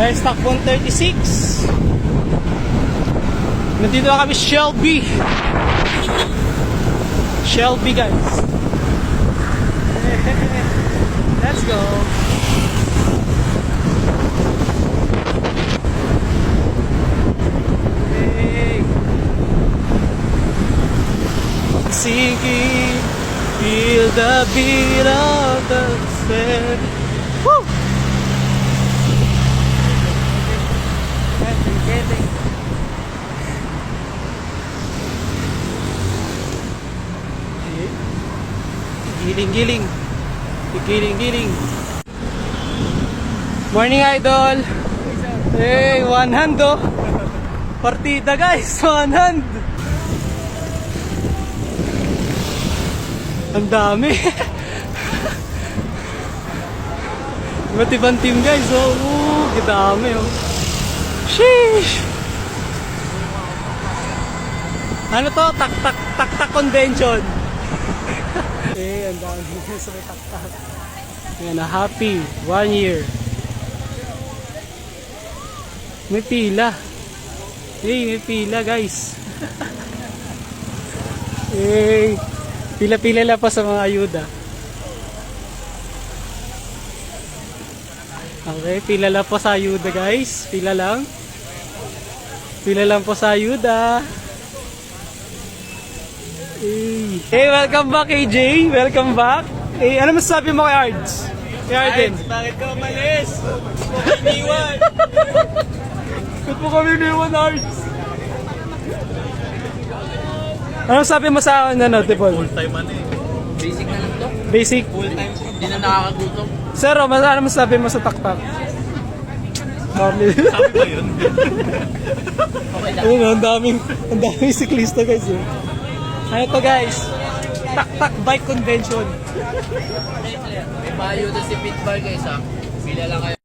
Guys, stock 136. Nandito na kami Shelby. Shelby guys. Let's go. Hey. Sinking, feel the beat of the sand. Woo! Giling-giling. Giling-giling. Morning idol. Hey, one hand oh. Partida guys, one hand. Ang dami. Iba't ibang team guys oh. Gidami oh. Sheesh. Ano to? Tak-tak convention. Eh, ang dami sa may tak-tak. Yan, happy 1 year. May pila. Hey, may pila guys. Hey, pila-pila lang pa sa mga ayuda. Okay, pila lang po sa ayuda guys. Pila lang. Pila lang po sa ayuda. Hey, welcome back AJ. Welcome back. Hey, ano masasabi mo kay Ards? Kay Arden? Bakit ka umalis? Bakit iniwan? Ba't mo kami iniwan, Ards? Ano sabi mo sa akin, ano, Tipol? Full time ano eh. Basic na lang to. Basic? Full time. Hindi na nakakagutom. Sir, ano masasabi mo sa tak-tak? Sabi ba yun? Okay lang. Ayun, ang daming siklista guys. Eh. Ano to guys? Tak-tak bike convention. May payo doon si Pitbar guys ha. Pila lang kayo.